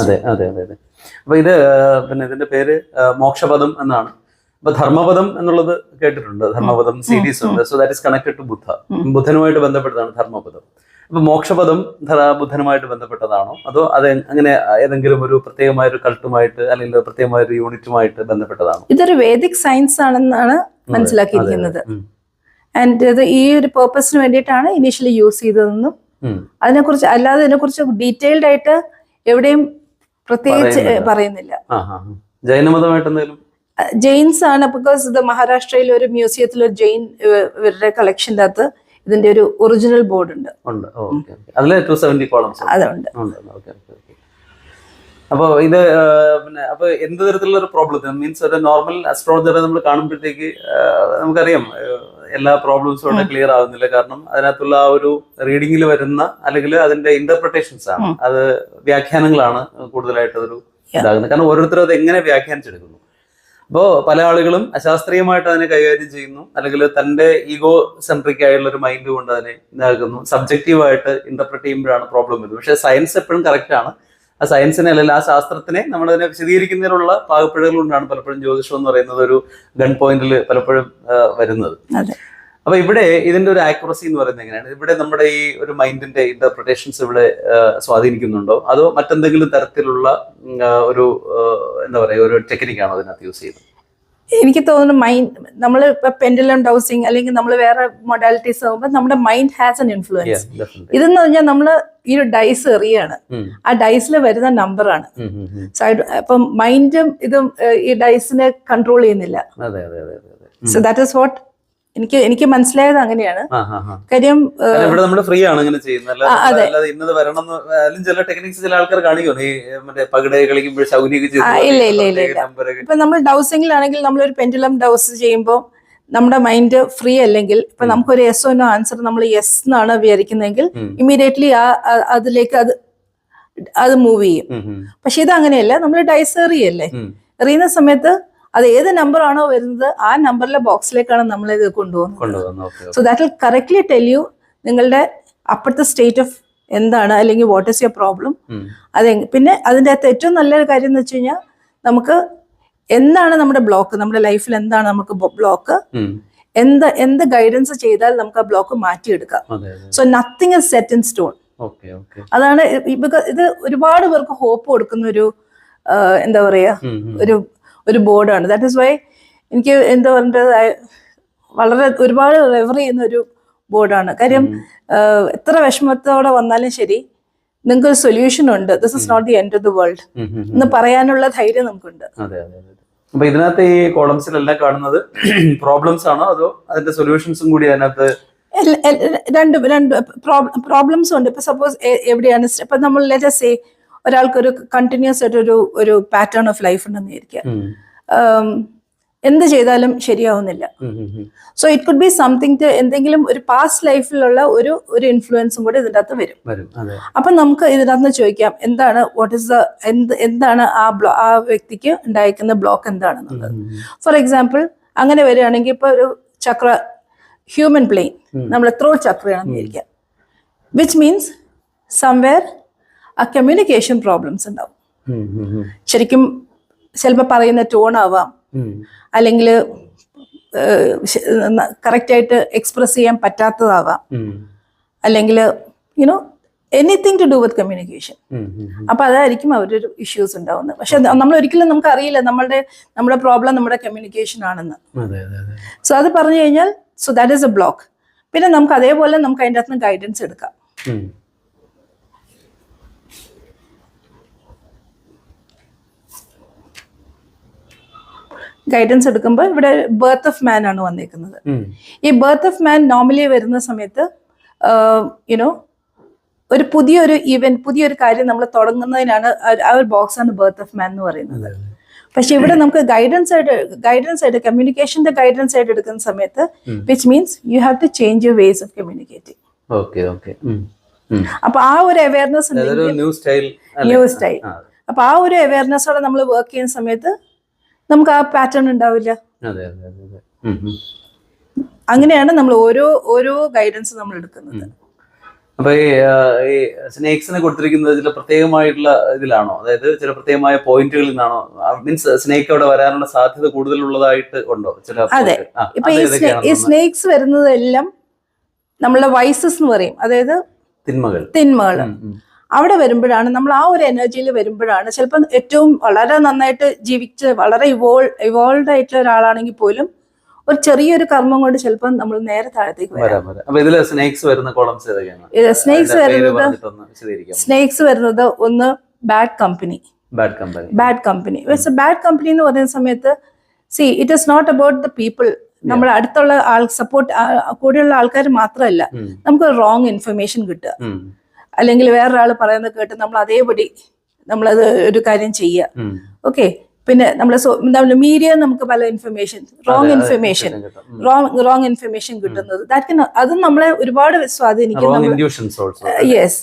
അതെ അതെ അതെ അതെ. അപ്പൊ ഇത് പിന്നെ ഇതിന്റെ പേര് മോക്ഷപദം എന്നാണ്. അപ്പൊ ധർമ്മപദം എന്നുള്ളത് കേട്ടിട്ടുണ്ട്, ധർമ്മപദം സീരീസ് ഉണ്ട്. So that is connected to Buddha. ബുദ്ധനുമായിട്ട് ബന്ധപ്പെട്ടതാണ് ധർമ്മപദം. അപ്പൊ മോക്ഷപദം ബുദ്ധനുമായിട്ട് ബന്ധപ്പെട്ടതാണോ, അതോ അത് അങ്ങനെ ഏതെങ്കിലും ഒരു പ്രത്യേകമായ ഒരു കൾട്ടുമായിട്ട് അല്ലെങ്കിൽ പ്രത്യേകമായ ഒരു യൂണിറ്റുമായിട്ട് ബന്ധപ്പെട്ടതാണോ? ഇതൊരു വേദിക് സയൻസ് ആണെന്നാണ് മനസ്സിലാക്കിയിരിക്കുന്നത്. ആൻഡ് ഇത് ഈ ഒരു പേർപ്പസിന് വേണ്ടിയിട്ടാണ് ഇനീഷ്യലി യൂസ് ചെയ്തതെന്നും അതിനെക്കുറിച്ച് അല്ലാതെ ഇതിനെക്കുറിച്ച് ഡീറ്റെയിൽഡ് ആയിട്ട് എവിടെയും പ്രത്യേകിച്ച് പറയുന്നില്ല. ജൈനമതമായിട്ട് എന്തെങ്കിലും? ജെയിൻസ് ആണ്, ബിക്കോസ് ഇത് മഹാരാഷ്ട്രയിലെ ഒരു മ്യൂസിയത്തിൽ ഒരു ജെയിൻ ഇവരുടെ കളക്ഷൻ്റെ അകത്ത് ഇതിന്റെ ഒരു ഒറിജിനൽ ബോർഡ് ഉണ്ട്. അതുണ്ട്. അപ്പൊ ഇത് പിന്നെ അപ്പൊ എന്ത് തരത്തിലുള്ള ഒരു പ്രോബ്ലം മീൻസ് ഒരു നോർമൽ അസ്ട്രോളജറെ നമ്മൾ കാണുമ്പോഴത്തേക്ക് നമുക്കറിയാം എല്ലാ പ്രോബ്ലംസും അവിടെ ക്ലിയർ ആവുന്നില്ല. കാരണം അതിനകത്തുള്ള ആ ഒരു റീഡിങ്ങിൽ വരുന്ന അല്ലെങ്കിൽ അതിന്റെ ഇന്റർപ്രിട്ടേഷൻസ് ആണ്, അത് വ്യാഖ്യാനങ്ങളാണ് കൂടുതലായിട്ട് ഒരു ഇതാകുന്നത്. കാരണം ഓരോരുത്തരും അത് എങ്ങനെ വ്യാഖ്യാനിച്ചെടുക്കുന്നു. അപ്പോൾ പല ആളുകളും അശാസ്ത്രീയമായിട്ട് അതിനെ കൈകാര്യം ചെയ്യുന്നു, അല്ലെങ്കിൽ തന്റെ ഈഗോ സെൻട്രിക് ആയിട്ടുള്ള ഒരു മൈൻഡ് കൊണ്ട് അതിനെ ഇതാക്കുന്നു. സബ്ജക്റ്റീവായിട്ട് ഇന്റർപ്രറ്റ് ചെയ്യുമ്പോഴാണ് പ്രോബ്ലം വരുന്നത്. പക്ഷേ സയൻസ് എപ്പോഴും കറക്റ്റ് ആണ്. ആ സയൻസിനെ അല്ലെങ്കിൽ ആ ശാസ്ത്രത്തിനെ നമ്മളതിനെ വിശദീകരിക്കുന്നതിനുള്ള പാകപ്പിഴകൾ കൊണ്ടാണ് പലപ്പോഴും ജ്യോതിഷം എന്ന് പറയുന്നത് ഒരു ഗൺ പോയിന്റിൽ പലപ്പോഴും വരുന്നത്. അപ്പൊ ഇവിടെ ഇതിന്റെ ഒരു ആക്യുറസി എന്ന് പറയുന്നത് എങ്ങനെയാണ്? ഇവിടെ നമ്മുടെ ഈ ഒരു മൈൻഡിന്റെ ഇന്റർപ്രിട്ടേഷൻസ് ഇവിടെ സ്വാധീനിക്കുന്നുണ്ടോ, അതോ മറ്റെന്തെങ്കിലും തരത്തിലുള്ള ഒരു എന്താ പറയുക ഒരു ടെക്നിക്കാണോ അതിനകത്ത് യൂസ് ചെയ്യുന്നത്? എനിക്ക് തോന്നുന്നു മൈൻഡ്, നമ്മൾ ഇപ്പൊ പെൻഡുലം ഡൗസിങ് അല്ലെങ്കിൽ നമ്മൾ വേറെ മൊഡാലിറ്റീസ് ആകുമ്പോൾ നമ്മുടെ മൈൻഡ് ഹാസ് എൻ ഇൻഫ്ലുവൻസ്. ഇതെന്ന് പറഞ്ഞാൽ നമ്മൾ ഈ ഒരു ഡൈസ് എറിയാണ്, ആ ഡൈസിൽ വരുന്ന നമ്പറാണ്. അപ്പം മൈൻഡും ഇതും ഈ ഡൈസിനെ കൺട്രോൾ ചെയ്യുന്നില്ല. സോ ദാറ്റ് ഈസ് വാട്ട് എനിക്ക് മനസ്സിലായത് അങ്ങനെയാണ്. കാര്യം ഇവിടെ നമ്മൾ ഫ്രീ ആണ് ഇങ്ങനെ ചെയ്യുന്നത്. ഇന്നത് വരണം ചില ടെക്നിക്സ് ചില ആൾക്കാർ കാണിക്കുന്നു. ഈ മറ്റേ പകിട കളിക്കുമ്പോൾ ഇല്ല. ഇപ്പൊ നമ്മൾ ഡൗസിംഗിലാണെങ്കിൽ നമ്മളൊരു പെൻഡുലം ഡൗസ് ചെയ്യുമ്പോൾ നമ്മുടെ മൈൻഡ് ഫ്രീ അല്ലെങ്കിൽ ഇപ്പൊ നമുക്കൊരു യെസ് ഓ നോ ആൻസർ നമ്മൾ യെസ് എന്നാണ് വിചാരിക്കുന്നതെങ്കിൽ ഇമ്മീഡിയറ്റ്ലി അതിലേക്ക് അത് മൂവ് ചെയ്യും. പക്ഷെ ഇത് അങ്ങനെയല്ല, നമ്മൾ ഡൈസ് എറിയല്ലേ, എറിയുന്ന സമയത്ത് അത് ഏത് നമ്പർ ആണോ വരുന്നത് ആ നമ്പറിലെ ബോക്സിലേക്കാണ് നമ്മൾ ഇത് കൊണ്ടുപോകുന്നത്. So that will correctly tell you നിങ്ങളുടെ അപ്പോഴത്തെ സ്റ്റേറ്റ് ഓഫ് എന്താണ്, അല്ലെങ്കിൽ വാട്ട് ഈസ് യുവർ പ്രോബ്ലം. പിന്നെ അതിൻ്റെ അകത്ത് ഏറ്റവും നല്ലൊരു കാര്യം എന്ന് വെച്ച് കഴിഞ്ഞാൽ നമുക്ക് എന്താണ് നമ്മുടെ ബ്ലോക്ക്, നമ്മുടെ ലൈഫിൽ എന്താണ് നമുക്ക് ബ്ലോക്ക്, എന്ത് ഗൈഡൻസ് ചെയ്താൽ നമുക്ക് ആ ബ്ലോക്ക് മാറ്റിയെടുക്കാം. So nothing is set in stone. അതാണ് ഇത് ഒരുപാട് പേർക്ക് ഹോപ്പ് കൊടുക്കുന്ന ഒരു എന്താ പറയാ ഒരു ബോർഡാണ്. ദാറ്റ് ഇസ് വൈ എനിക്ക് എന്താ പറയുന്നത് വളരെ ഒരുപാട് റെഫർ ചെയ്യുന്ന ഒരു ബോർഡാണ്. കാര്യം എത്ര വിഷമത്തോടെ വന്നാലും ശരി നിങ്ങൾക്ക് ഒരു സൊല്യൂഷൻ ഉണ്ട്. This is not the end of the world എന്ന് പറയാനുള്ള ധൈര്യം നമുക്കുണ്ട്. അപ്പൊ ഇതിനകത്ത് ഈ കോളംസിലെല്ലാം കാണുന്നത് പ്രോബ്ലംസ് ആണോ അതോ അതിന്റെ സൊല്യൂഷൻസും കൂടി അതിനകത്ത്? രണ്ട് പ്രോബ്ലംസ് ഉണ്ട്. ഇപ്പൊ സപ്പോസ് എവിടെയാണ് ഇപ്പൊ നമ്മൾ ലെറ്റ്സ് സേ ഒരാൾക്കൊരു കണ്ടിന്യൂസ് ആയിട്ട് ഒരു പാറ്റേൺ ഓഫ് ലൈഫ് ഉണ്ടെന്ന് വിചാരിക്കുക, എന്ത് ചെയ്താലും ശരിയാവുന്നില്ല. So it could be something, എന്തെങ്കിലും ഒരു പാസ്റ്റ് ലൈഫിലുള്ള ഒരു ഇൻഫ്ലുവൻസും കൂടി ഇതിൻ്റെ അകത്ത് വരും. അപ്പൊ നമുക്ക് ഇതിനകത്ത് ചോദിക്കാം എന്താണ് എന്താണ് ആ വ്യക്തിക്ക് ഉണ്ടായിരിക്കുന്ന ബ്ലോക്ക് എന്താണെന്നുള്ളത്. ഫോർ എക്സാമ്പിൾ അങ്ങനെ വരികയാണെങ്കിൽ ഇപ്പൊ ഒരു ചക്ര, ഹ്യൂമൻ പ്ലെയിൻ, നമ്മൾ ത്രോട്ട് ചക്രയാണെന്ന് വിചാരിക്കാം, വിച്ച് മീൻസ് സംവെയർ ആ കമ്മ്യൂണിക്കേഷൻ പ്രോബ്ലംസ് ഉണ്ടാവും. ശരിക്കും ചിലപ്പോൾ പറയുന്ന ടോൺ ആവാം, അല്ലെങ്കിൽ കറക്റ്റായിട്ട് എക്സ്പ്രസ് ചെയ്യാൻ പറ്റാത്തതാവാം, അല്ലെങ്കിൽ you know anything to do with communication. അപ്പൊ അതായിരിക്കും അവരൊരു ഇഷ്യൂസ് ഉണ്ടാവുന്നത്. പക്ഷെ നമ്മൾ ഒരിക്കലും നമുക്ക് അറിയില്ല നമ്മുടെ പ്രോബ്ലം നമ്മുടെ കമ്മ്യൂണിക്കേഷൻ ആണെന്ന്. സോ അത് പറഞ്ഞു കഴിഞ്ഞാൽ so that is A block. പിന്നെ നമുക്ക് അതേപോലെ നമുക്ക് അതിൻ്റെ അകത്ത് നിന്ന് ഗൈഡൻസ് എടുക്കാം. ഗൈഡൻസ് എടുക്കുമ്പോൾ ഇവിടെ ബർത്ത് ഓഫ് മാൻ ആണ് വന്നിരിക്കുന്നത്. ഈ ബർത്ത് ഓഫ് മാൻ നോർമലി വരുന്ന സമയത്ത് യുനോ ഒരു പുതിയൊരു കാര്യം നമ്മൾ തുടങ്ങുന്നതിനാണ് ആ ഒരു ബോക്സാണ് ബർത്ത് ഓഫ് മാൻ എന്ന് പറയുന്നത്. പക്ഷെ ഇവിടെ നമുക്ക് ഗൈഡൻസ് ആയിട്ട് കമ്മ്യൂണിക്കേഷന്റെ ഗൈഡൻസ് ആയിട്ട് എടുക്കുന്ന സമയത്ത് which means you have to change your ways of communicating. അപ്പൊ ആ ഒരു അവയർനെസ് ന്യൂ സ്റ്റൈൽ. അപ്പൊ ആ ഒരു അവയർനെസ്സോടെ നമ്മൾ വർക്ക് ചെയ്യുന്ന സമയത്ത് നമുക്ക് ആ പാറ്റേൺ ഉണ്ടാവില്ല. അങ്ങനെയാണ് നമ്മൾ ഓരോ ഗൈഡൻസ് നമ്മൾ എടുക്കുന്നത്. അപ്പൊ ഈ സ്നേക്സിനെ കൊടുത്തിരിക്കുന്നത് ചില പ്രത്യേകമായിട്ടുള്ള ഇതിലാണോ, അതായത് ചില പ്രത്യേകമായ പോയിന്റുകളിൽ നിന്നാണോ, മീൻസ് സ്നേക്ക് അവിടെ വരാനുള്ള സാധ്യത കൂടുതലുള്ളതായിട്ട് ഉണ്ടോ ചില അതെ. ഇപ്പൊ ഈ സ്നേക്സ് വരുന്നതെല്ലാം നമ്മളെ വൈസസ് എന്ന് പറയും, അതായത് തിന്മകൾ അവിടെ വരുമ്പോഴാണ് നമ്മൾ ആ ഒരു എനർജിയിൽ വരുമ്പോഴാണ് ചിലപ്പോൾ ഏറ്റവും വളരെ നന്നായിട്ട് ജീവിച്ച് വളരെ ഇവോൾവ് ആയിട്ടുള്ള ഒരാളാണെങ്കിൽ പോലും ഒരു ചെറിയൊരു കർമ്മം കൊണ്ട് ചിലപ്പോൾ നമ്മൾ നേരെ താഴത്തേക്ക് വരാം. സ്നേക്സ് വരുന്നത് ഒന്ന് ബാഡ് കമ്പനി എന്ന് പറയുന്ന സമയത്ത് it is not about the people. നമ്മുടെ അടുത്തുള്ള സപ്പോർട്ട് കൂടെയുള്ള ആൾക്കാർ മാത്രമല്ല, നമുക്ക് റോങ് ഇൻഫർമേഷൻ കിട്ടുക, അല്ലെങ്കിൽ വേറൊരാൾ പറയുന്നത് കേട്ട് നമ്മൾ അതേപടി നമ്മളത് ഒരു കാര്യം ചെയ്യുക. ഓക്കെ, പിന്നെ നമ്മളെ മീഡിയ നമുക്ക് പല റോങ് ഇൻഫർമേഷൻ കിട്ടുന്നത്, അതും നമ്മളെ ഒരുപാട് സ്വാധീനിക്കും. യെസ്,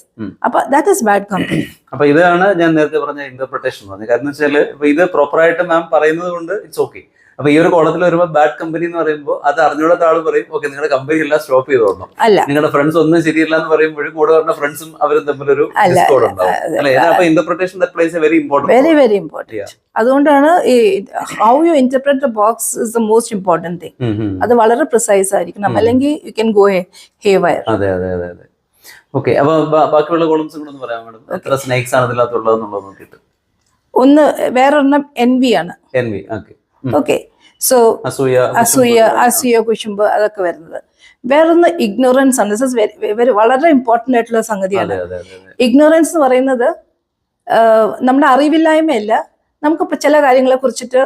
അപ്പൊ ദാറ്റ് ഈസ് ബാഡ് കമ്പനി. അപ്പൊ ഇതാണ് ഞാൻ നേരത്തെ പറഞ്ഞ ഇന്റർപ്രിട്ടേഷൻ പറഞ്ഞത്. കാരണം വെച്ചാൽ ഇത് പ്രോപ്പറായിട്ട് മാം പറയുന്നത് കൊണ്ട് ഇറ്റ്സ് ഓക്കെ. അപ്പൊ ഈ ഒരു കോളത്തിൽ വരുമ്പോൾ ബാഡ് കമ്പനി എന്ന് പറയുമ്പോൾ അത് അറിഞ്ഞൂടാത്ത ആൾ പറയും ഓക്കെ നിങ്ങളുടെ കമ്പനി എല്ലാം സ്റ്റോപ്പ് ചെയ്തോളണം, നിങ്ങളുടെ ഫ്രണ്ട്സ് ഒന്നും ശരിയല്ല എന്ന് പറയുമ്പോഴും കൂടെ പറഞ്ഞ ഫ്രണ്ട്സും അവരും തമ്മിലൊരു ഡിസ്കോർഡ് ഉണ്ടാവും അല്ലെ. അപ്പൊ interpretation that place A very important. അതുകൊണ്ടാണ് ഈ how you interpret the box is the most important thing. അത് വളരെ പ്രിസൈസ് ആയിരിക്കണം, അല്ലെങ്കിൽ യു ക്യാൻ ഗോ ഹേവയർ. അതെ അതെ അതെ അതെ. ഓക്കെ, അപ്പൊ ബാക്കിയുള്ള കോളംസ് കൂടെ ഒന്ന് പറയാം മാഡം, എത്ര സ്നേക്സ് ആണ് ഇതിനകത്തുള്ളതെന്നുള്ളത് നോക്കിയിട്ട്. ഒന്ന് വേറൊരെണ്ണം എൻവി ആണ്. ഓക്കെ, സോ അസൂയ കുശുമ്പ് അതൊക്കെ വരുന്നത്. വേറൊന്ന് ഇഗ്നോറൻസ് ആണ്. ദിസ് ഇസ് വളരെ ഇമ്പോർട്ടന്റ് ആയിട്ടുള്ള സംഗതിയാണ്. ഇഗ്നോറൻസ് എന്ന് പറയുന്നത് നമ്മുടെ അറിവില്ലായ്മയല്ല, നമുക്ക് ചില കാര്യങ്ങളെ കുറിച്ചിട്ട്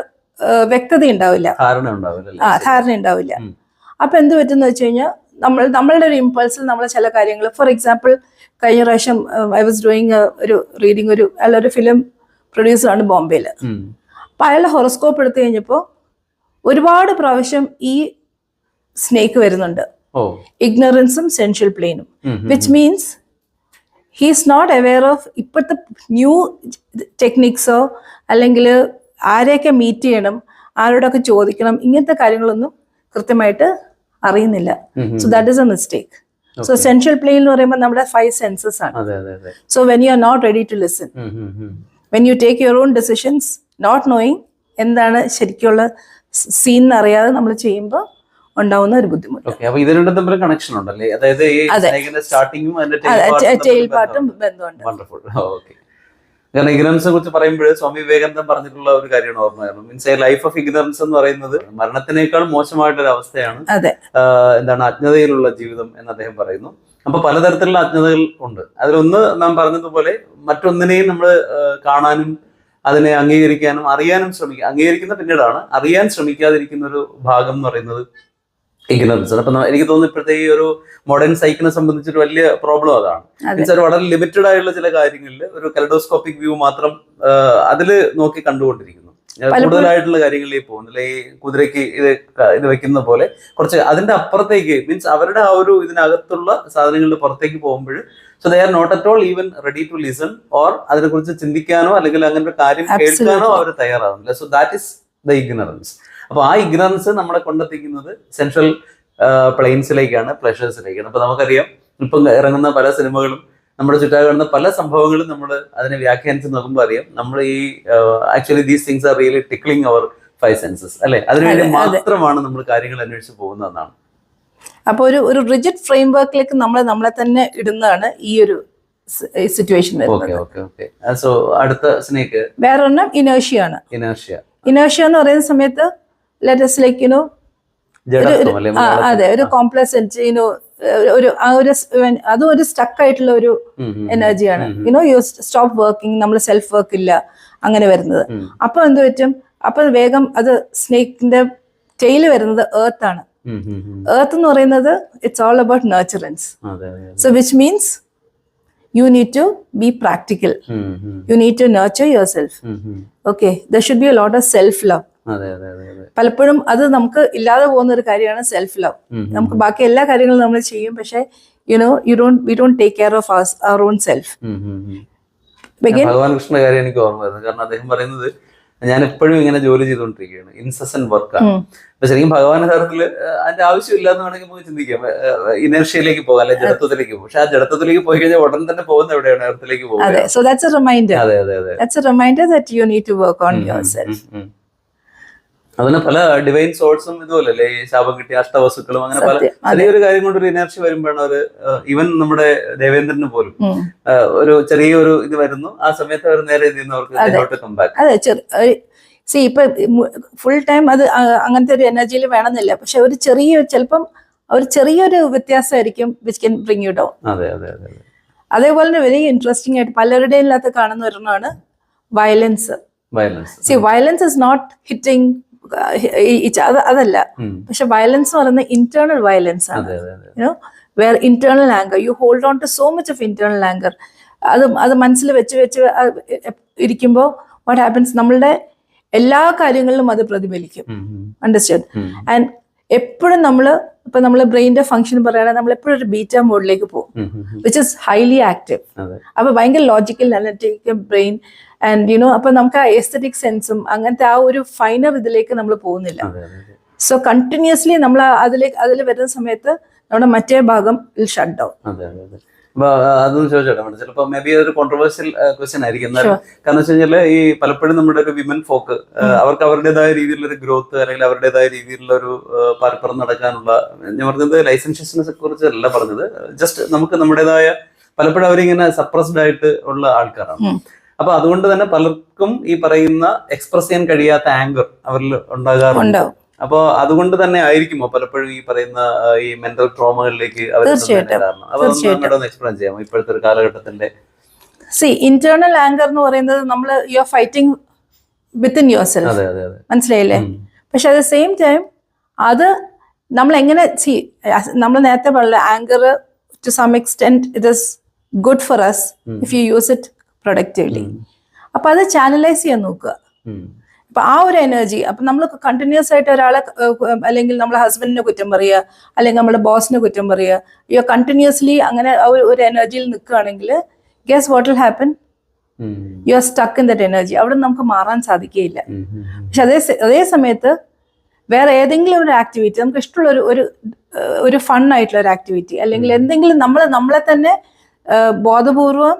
വ്യക്തത ഉണ്ടാവില്ല, ധാരണ ഉണ്ടാവില്ല. അപ്പൊ എന്ത് പറ്റുന്ന വെച്ച് കഴിഞ്ഞാൽ നമ്മളുടെ ഒരു ഇമ്പൾസിൽ നമ്മൾ ചില കാര്യങ്ങൾ, ഫോർ എക്സാമ്പിൾ കഴിഞ്ഞ പ്രാവശ്യം ഐ വാസ് ഡൂയിങ് ഒരു റീഡിങ്, ഒരു ഫിലിം പ്രൊഡ്യൂസറാണ് ബോംബെയിൽ. അപ്പൊ അയാളുടെ ഹൊറോസ്കോപ്പ് എടുത്തു കഴിഞ്ഞപ്പോൾ ഒരുപാട് പ്രാവശ്യം ഈ സ്നേക്ക് വരുന്നുണ്ട്, ഇഗ്നറൻസും സെൻഷ്യൽ പ്ലെയിനും, which means he is not aware of ഇപ്പോഴത്തെ ന്യൂ ടെക്നിക്സോ അല്ലെങ്കിൽ ആരെയൊക്കെ മീറ്റ് ചെയ്യണം, ആരോടൊക്കെ ചോദിക്കണം, ഇങ്ങനത്തെ കാര്യങ്ങളൊന്നും കൃത്യമായിട്ട് അറിയുന്നില്ല. So that is a mistake. So sensual plane എന്ന് പറയുമ്പോൾ നമ്മുടെ 5 സെൻസസ് ആണ്. So when you are not ready to listen, when you take your own decisions not knowing എന്താണ് ശരിക്കുള്ള സീൻ അറിയാതെ നമ്മൾ ചെയ്യുമ്പോൾ ഉണ്ടാവുന്ന ഒരു ബുദ്ധിമുട്ട്. കണക്ഷൻ ഉണ്ടല്ലേ, അതായത് ടെയിൽ പാർട്ടും ബന്ധമുണ്ട്. കാരണം ഇഗ്നറൻസിനെ കുറിച്ച് പറയുമ്പോൾ സ്വാമി വിവേകാനന്ദൻ പറഞ്ഞിട്ടുള്ള ഒരു കാര്യമാണ് ഓർമ്മ. മീൻസ് ലൈഫ് ഓഫ് ഇഗ്നറൻസ് എന്ന് പറയുന്നത് മരണത്തിനേക്കാൾ മോശമായിട്ടൊരു അവസ്ഥയാണ്, എന്താണ് അജ്ഞതയിലുള്ള ജീവിതം എന്ന് അദ്ദേഹം പറയുന്നു. അപ്പൊ പലതരത്തിലുള്ള അജ്ഞതകൾ ഉണ്ട്. അതിലൊന്ന് നാം പറഞ്ഞതുപോലെ മറ്റൊന്നിനെയും നമ്മൾ കാണാനും അതിനെ അംഗീകരിക്കാനും അറിയാനും അംഗീകരിക്കുന്ന പിന്നീടാണ്, അറിയാൻ ശ്രമിക്കാതിരിക്കുന്ന ഒരു ഭാഗം എന്ന് പറയുന്നത് ഇഗ്നറൻസ്. അപ്പൊ എനിക്ക് തോന്നുന്നു ഇപ്പോഴത്തെ ഈ ഒരു മോഡേൺ സൈക്കിനെ സംബന്ധിച്ചൊരു വലിയ പ്രോബ്ലം അതാണ്. മീൻസ് ഒരു വളരെ ലിമിറ്റഡ് ആയിട്ടുള്ള ചില കാര്യങ്ങളിൽ ഒരു കലഡോസ്കോപ്പിക് വ്യൂ മാത്രം അതിൽ നോക്കി കണ്ടുകൊണ്ടിരിക്കുന്നു. കൂടുതലായിട്ടുള്ള കാര്യങ്ങളിലേക്ക് പോകുന്നില്ല. ഈ കുതിരയ്ക്ക് ഇത് വെക്കുന്ന പോലെ കുറച്ച് അതിന്റെ അപ്പുറത്തേക്ക്, മീൻസ് അവരുടെ ആ ഒരു ഇതിനകത്തുള്ള സാധനങ്ങളുടെ പുറത്തേക്ക് പോകുമ്പോൾ so they are not at all even ready to listen or അതിനെ കുറിച്ച് ചിന്തിക്കാനോ അല്ലെങ്കിൽ അങ്ങനെ ഒരു കാര്യം കേൾക്കാനോ അവർ തയ്യാറാവുന്നില്ല. So that is the ignorance. അപ്പൊ ആ ഇഗ്നറൻസ് നമ്മളെ കൊണ്ടെത്തിക്കുന്നത് സെൻട്രൽ പ്ലെയിൻസിലേക്കാണ്, പ്ലഷേഴ്സിലേക്കാണ്. അപ്പൊ നമുക്കറിയാം ഇപ്പം ഇറങ്ങുന്ന പല സിനിമകളും നമ്മുടെ ചുറ്റാ കാണുന്ന പല സംഭവങ്ങളും നമ്മൾ അതിനെ വ്യാഖ്യാനിച്ച് നോക്കുമ്പോൾ അറിയാം നമ്മൾ ഈ actually these things are really tickling our 5 senses അല്ലെ. അതിനുവേണ്ടി മാത്രമാണ് നമ്മൾ കാര്യങ്ങൾ അന്വേഷിച്ച് പോകുന്നതെന്നാണ്. അപ്പൊ ഒരു റിജിഡ് ഫ്രെയിം വർക്കിലേക്ക് നമ്മളെ തന്നെ ഇടുന്നതാണ് ഈ ഒരു സിറ്റുവേഷൻ വരുന്നത്. സോ അടുത്ത സ്നേക്ക് വേറൊരെണ്ണം ഇനേർഷ്യ ആണ്. ഇനേർഷ്യ എന്ന് പറയുന്ന സമയത്ത് ലെറ്റസ് ലൈക്ക് യുനോ അതെ ഒരു കോംപ്ലസൻസ് അതും ഒരു സ്റ്റക്ക് ആയിട്ടുള്ള ഒരു എനർജിയാണ്. യു സ്റ്റോപ്പ് വർക്കിംഗ്, നമ്മൾ സെൽഫ് വർക്ക് ഇല്ല അങ്ങനെ വരുന്നത്. അപ്പൊ എന്ത് പറ്റും, അപ്പൊ വേഗം അത് സ്നേക്കിന്റെ ടെയില് വരുന്നത് എർത്ത് ആണ്. എർത്ത് എന്ന് പറയുന്നത് it's all about nurturance. So which means you need to be practical. You need to nurture yourself. Okay, there should be a lot of self love. പലപ്പോഴും അത് നമുക്ക് ഇല്ലാതെ പോകുന്ന ഒരു കാര്യമാണ് സെൽഫ് ലവ്. നമുക്ക് ബാക്കി എല്ലാ കാര്യങ്ങളും നമ്മൾ ചെയ്യും, പക്ഷെ we don't take care of our own self. ഭഗവാൻ കൃഷ്ണ കാര്യം എനിക്ക് ഓർമ്മ വരുന്നത്. കാരണം അദ്ദേഹം പറയുന്നത് ഞാൻ എപ്പോഴും ഇങ്ങനെ ജോലി ചെയ്തുകൊണ്ടിരിക്കുകയാണ്, ഇൻസസന്റ് വർക്കാണ്. അപ്പൊ ശരിക്കും ഭഗവാന്റെ തരത്തില് അതിന്റെ ആവശ്യമില്ല എന്ന് വേണമെങ്കിൽ നമുക്ക് ചിന്തിക്കാം. ഇനർഷ്യയിലേക്ക് പോകാം, അല്ലെങ്കിൽ ജഡത്വത്തിലേക്ക് പോകും. പക്ഷെ ആ ജഡത്വത്തിലേക്ക് പോയി കഴിഞ്ഞാൽ ഉടൻ തന്നെ പോകുന്ന എവിടെയാണ്? എർത്തിലേക്ക് പോകും. അതെ, so that's a reminder. അതെ അതെ അതെ, that's a reminder that you need to work on yourself. അതിന് പല ഡിവൈൻ സോഴ്സും ഇതുപോലെ അല്ലേ, ഈ ശാപം കിട്ടിയ അഷ്ടവസ്തുക്കളും അങ്ങനെ പല ചെറിയൊരു കാര്യം കൊണ്ട് ഒരു എനർജി വരുമ്പോഴാണ് ഒരു ഈവൻ നമ്മുടെ ദേവേന്ദ്രന് പോലും ഒരു ചെറിയൊരു ഇത് വരുന്നു, ആ സമയത്ത് അവർ നേരെ അവർക്ക് കം ബാക്ക്. അതെ, സി ഇപ്പൊ ഫുൾ ടൈം അത് അങ്ങനത്തെ ഒരു എനർജിയിൽ വേണമെന്നില്ല, പക്ഷെ ഒരു ചിലപ്പം ഒരു ചെറിയൊരു വ്യത്യാസമായിരിക്കും which can bring you down. അതെ അതെ അതെ. അതേപോലെ തന്നെ വെരി ഇൻട്രസ്റ്റിംഗ് ആയിട്ട് പലരുടെയും ഇല്ലാത്ത കാണുന്ന ഒരെണ്ണമാണ് violence. See violence is not hitting അതല്ല, പക്ഷെ വയലൻസ് എന്ന് പറയുന്നത് ഇന്റേണൽ വയലൻസ് ആണ്. You know where internal anchor, you hold on to so much of internal anchor. അത് മനസ്സിൽ വെച്ച് ഇരിക്കുമ്പോൾ വാട്ട് ഹാപ്പൻസ്, നമ്മളുടെ എല്ലാ കാര്യങ്ങളിലും അത് പ്രതിഫലിക്കും. അണ്ടർസ്റ്റാൻഡ്? ആൻഡ് എപ്പോഴും ഇപ്പൊ നമ്മള് ബ്രെയിനിന്റെ ഫംഗ്ഷൻ പറയുകയാണെങ്കിൽ നമ്മൾ എപ്പോഴും ഒരു ബീറ്റ മോഡിലേക്ക് പോകും, വിച്ച് ഇസ് ഹൈലി ആക്റ്റീവ്. അപ്പൊ ഭയങ്കര logical analytic brain and you know, അപ്പൊ നമുക്ക് ആ എസ്തറ്റിക് സെൻസും അങ്ങനത്തെ ആ ഒരു ഫൈനർ ഇതിലേക്ക് നമ്മൾ പോകുന്നില്ല. സോ കണ്ടിന്യൂസ്ലി നമ്മൾ അതിൽ വരുന്ന സമയത്ത് നമ്മുടെ മറ്റേ ഭാഗം വിൽ ഷട്ട് ഡൗൺ. അതൊന്നും ചോദിച്ചോട്ടെ, ചിലപ്പോ മേ ബി അതൊരു കോൺട്രവേഴ്സ്യൽ ക്വസ്റ്റ്യൻ ആയിരിക്കും. കാരണം വെച്ച് കഴിഞ്ഞാല് ഈ പലപ്പോഴും നമ്മുടെ ഒരു വിമൻ ഫോക്ക് അവർക്ക് അവരുടേതായ രീതിയിലുള്ള ഒരു ഗ്രോത്ത് അല്ലെങ്കിൽ അവരുടേതായ രീതിയിലുള്ള ഒരു പാരപ്പുറം നടക്കാനുള്ള, ഞാൻ പറഞ്ഞത് ലൈസൻഷ്യസിനെ കുറിച്ചല്ല പറഞ്ഞത്, ജസ്റ്റ് നമുക്ക് നമ്മുടേതായ പലപ്പോഴും അവരിങ്ങനെ സപ്രസ്ഡ് ആയിട്ട് ഉള്ള ആൾക്കാരാണ്. അപ്പൊ അതുകൊണ്ട് തന്നെ പലർക്കും ഈ പറയുന്ന എക്സ്പ്രസ് ചെയ്യാൻ കഴിയാത്ത ആങ്കർ അവരിൽ ഉണ്ടാകാറുണ്ട്. അപ്പൊ അതുകൊണ്ട് തന്നെ ആയിരിക്കുമോ പലപ്പോഴും ഈ പറയുന്ന ഈ മെന്റൽ ട്രോമകളിലേക്ക് അവർ എക്സ്പ്ലെയിൻ ചെയ്യാമോ ഇപ്പോഴത്തെ ഒരു കാലഘട്ടത്തിന്റെ? ഇന്റേണൽ ആങ്കർ എന്ന് പറയുന്നത് നമ്മൾ you are fighting within your self, മനസ്സിലായില്ലേ? പക്ഷെ അറ്റ് ദ സെയിം ടൈം അത് നമ്മൾ എങ്ങനെ നമ്മൾ നേരത്തെ പറഞ്ഞ anchor to some extent it is good for us if you use it productively. അപ്പൊ അത് ചാനലൈസ് ചെയ്യാൻ നോക്കുക. അപ്പൊ ആ ഒരു എനർജി, അപ്പൊ നമ്മൾ കണ്ടിന്യൂസ് ആയിട്ട് ഒരാളെ അല്ലെങ്കിൽ നമ്മളെ ഹസ്ബൻഡിനെ കുറ്റം പറയുക, അല്ലെങ്കിൽ നമ്മുടെ ബോസിനെ കുറ്റം പറയുക, യു കണ്ടിന്യൂസ്ലി അങ്ങനെ ഒരു എനർജിയിൽ നിൽക്കുകയാണെങ്കിൽ guess what will happen? You are stuck in that energy. അവിടെ നമുക്ക് മാറാൻ സാധിക്കുകയില്ല. പക്ഷെ അതേ സമയത്ത് വേറെ ഏതെങ്കിലും ഒരു ആക്ടിവിറ്റി, നമുക്ക് ഇഷ്ടമുള്ള ഒരു ഫൺ ആയിട്ടുള്ള ഒരു ആക്ടിവിറ്റി, അല്ലെങ്കിൽ എന്തെങ്കിലും നമ്മളെ തന്നെ ബോധപൂർവം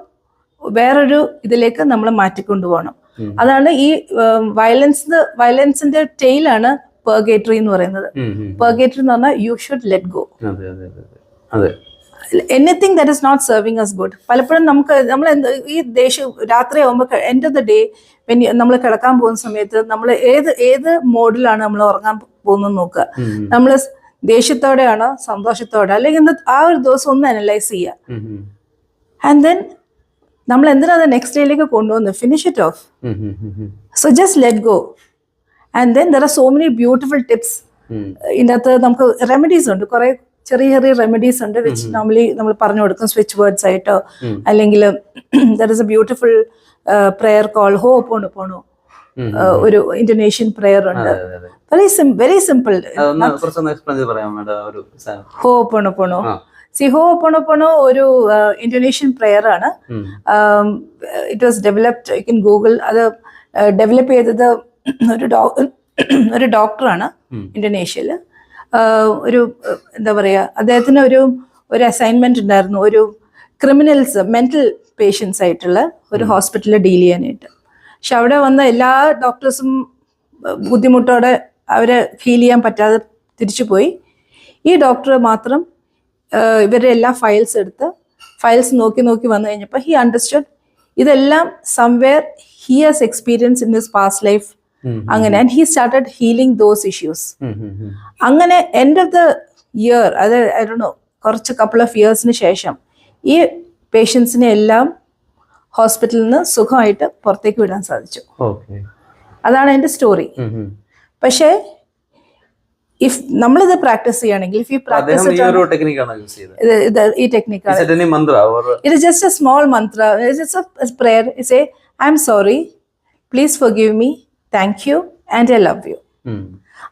വേറൊരു ഇതിലേക്ക് നമ്മൾ മാറ്റിക്കൊണ്ടുപോകണം. അതാണ് ഈ വയലൻസിന്റെ ടെയിലാണ് പെർഗേറ്ററി എന്ന് പറയുന്നത്. പെർഗേറ്ററി എന്ന് പറഞ്ഞാൽ you should let go anything that is not serving us good. പലപ്പോഴും നമ്മൾ ഈ ദേഷ്യം രാത്രി ആകുമ്പോൾ എൻഡ് ഓഫ് ദ ഡേ നമ്മൾ കിടക്കാൻ പോകുന്ന സമയത്ത് നമ്മൾ ഏത് മോഡിലാണ് നമ്മൾ ഉറങ്ങാൻ പോകുന്നത് നോക്കുക. നമ്മൾ ദേഷ്യത്തോടെയാണോ സന്തോഷത്തോടെ, അല്ലെങ്കിൽ ആ ഒരു ദിവസം ഒന്ന് അനലൈസ് ചെയ്യുക. ആൻഡ് ദെൻ നമ്മൾ എന്തിനാണ് നെക്സ്റ്റ് ഡേയിലേക്ക് കൊണ്ടുവന്ന് finish it off. So just let go. And then there are so many beautiful tips. ഇതിനകത്ത് നമുക്ക് റെമഡീസ് ഉണ്ട്, കുറെ ചെറിയ റെമഡീസ് ഉണ്ട് വിച്ച് നോർമലി നമ്മൾ പറഞ്ഞു കൊടുക്കും, സ്വിച്ച് വേർഡ്സ് ആയിട്ടോ, അല്ലെങ്കിൽ there is a beautiful prayer call hooponopono, ഒരു ഇന്തോനേഷ്യൻ പ്രെയർ ഉണ്ട്, വെരി സിമ്പിൾ. ഹോപ്പോണോപോണോ ഹോപ്പോണോപോണോ ഒരു ഇന്തോനേഷ്യൻ പ്രെയർ ആണ്. It was developed in Google. അത് ഡെവലപ്പ് ചെയ്തത് ഒരു ഡോക്ടറാണ് ഇന്തോനേഷ്യയിൽ. ഒരു എന്താ പറയുക, അദ്ദേഹത്തിന് ഒരു അസൈൻമെന്റ് ഉണ്ടായിരുന്നു, ഒരു ക്രിമിനൽസ് മെന്റൽ പേഷ്യൻസ് ആയിട്ടുള്ള ഒരു ഹോസ്പിറ്റലിൽ ഡീൽ ചെയ്യാനായിട്ട്. പക്ഷെ അവിടെ വന്ന എല്ലാ ഡോക്ടേഴ്സും ബുദ്ധിമുട്ടോടെ അവരെ ഹീൽ ചെയ്യാൻ പറ്റാതെ തിരിച്ചു പോയി. ഈ ഡോക്ടർ മാത്രം ഇവരുടെ എല്ലാ ഫയൽസ് നോക്കി വന്നു കഴിഞ്ഞപ്പോൾ ഹി അണ്ടർസ്റ്റുഡ് ഇതെല്ലാം somewhere he has experience in his past life. അങ്ങനെ and he started healing those issues. അങ്ങനെ എൻഡ് ഓഫ് ദ ഇയർ, അത് ഐ ഡോണ്ട് നോ, കുറച്ച് കപ്പിൾ ഓഫ് ഇയേഴ്സിന് ശേഷം ഈ പേഷ്യൻസിനെ എല്ലാം ഹോസ്പിറ്റലിൽ നിന്ന് സുഖമായിട്ട് പുറത്തേക്ക് വിടാൻ സാധിച്ചു. അതാണ് എൻ്റെ സ്റ്റോറി. പക്ഷേ ഇഫ് നമ്മളിത് പ്രാക്ടീസ് ചെയ്യുകയാണെങ്കിൽ, ഈ ടെക്നിക്കാണ്, it is just a small mantra, it's a prayer. It's a I am sorry, please forgive me, thank you and I love you.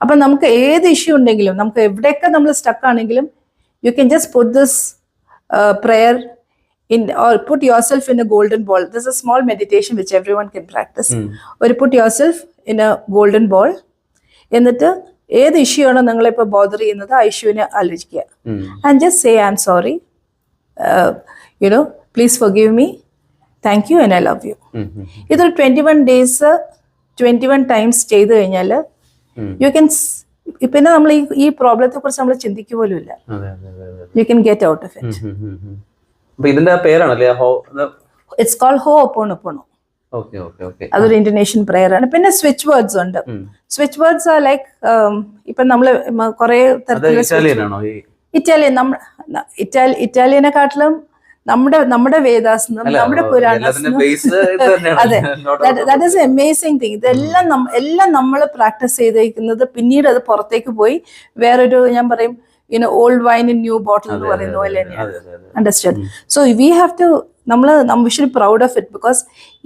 അപ്പൊ നമുക്ക് ഏത് ഇഷ്യൂ ഉണ്ടെങ്കിലും, നമുക്ക് എവിടെയൊക്കെ നമ്മൾ സ്റ്റക്ക് ആണെങ്കിലും, you can just put this prayer in, or put yourself in a golden ball. There's a small meditation which everyone can practice. Or put yourself in A golden ball. എന്നിട്ട് ഏത് issue ആണോ നിങ്ങളിപ്പോൾ bother ചെയ്യുന്നത് ആ ഇഷ്യൂവിനെ ആലോചിക്കുക. And just say I am sorry, you know please forgive me, thank you and I love you. ഇതൊരു 21 days 21 times ചെയ്തു കഴിഞ്ഞാൽ യു ക്യാൻ, പിന്നെ നമ്മൾ ഈ പ്രോബ്ലത്തെ കുറിച്ച് നമ്മൾ ചിന്തിക്കുക പോലും ഇല്ല. You can get out of it. ഇതിന്റെ പേരാണല്ലേ ഇറ്റ്സ് കോൾഡ് ഹോപ്പോണോപ്പോണോ. അതൊരു ഇൻഡോനേഷ്യൻ പ്രയർ ആണ്. പിന്നെ സ്വിച്ച് വേർഡ്സ് ഉണ്ട്. സ്വിച്ച് വേർഡ്സ് ആർ ലൈക്ക്, ഇപ്പൊ നമ്മള് കുറെ തരത്തിലുള്ള ഇറ്റാലിയൻ, ഇറ്റാലിയനെക്കാട്ടിലും നമ്മുടെ വേദാസ്, നമ്മുടെ പുരാണാസ്, അതെ, ദാറ്റ് ഈസ് അമേസിംഗ് തിങ്. ഇതെല്ലാം എല്ലാം നമ്മൾ പ്രാക്ടീസ് ചെയ്തിരിക്കുന്നത് പിന്നീട് അത് പുറത്തേക്ക് പോയി വേറൊരു, ഞാൻ പറയും old wine in new bottle എന്ന് പറയുന്ന പോലെ തന്നെയാണ്. Understand? So we have to, we should be proud of it, because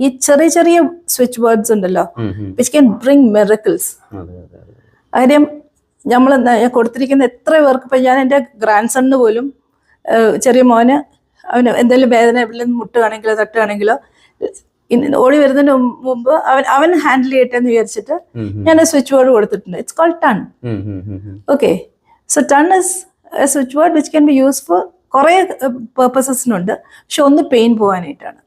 ഈ ചെറിയ സ്വിച്ച് വേർഡ്സ് ഉണ്ടല്ലോ, വിച്ച് ക്യാൻ ബ്രിങ് മിറക്കിൾസ്. കാര്യം നമ്മൾ കൊടുത്തിരിക്കുന്ന എത്ര പേർക്ക്, ഇപ്പം ഞാൻ എൻ്റെ ഗ്രാൻഡ് സണ്ണിന് പോലും, ചെറിയ മോന്, അവന് എന്തെങ്കിലും വേദന എവിടെ മുട്ടുകയാണെങ്കിലോ തട്ടുകയാണെങ്കിലോ ഓടി വരുന്നതിന് മുമ്പ് അവൻ ഹാൻഡിൽ ചെയ്യട്ടെ എന്ന് വിചാരിച്ചിട്ട് ഞാൻ സ്വിച്ച് വേർഡ് കൊടുത്തിട്ടുണ്ട്. It's called ton. Okay, so ton is a switch word which can be use for കുറേ പേർപ്പസസിനുണ്ട്. പക്ഷെ ഒന്ന് പെയിൻ പോകാനായിട്ടാണ്.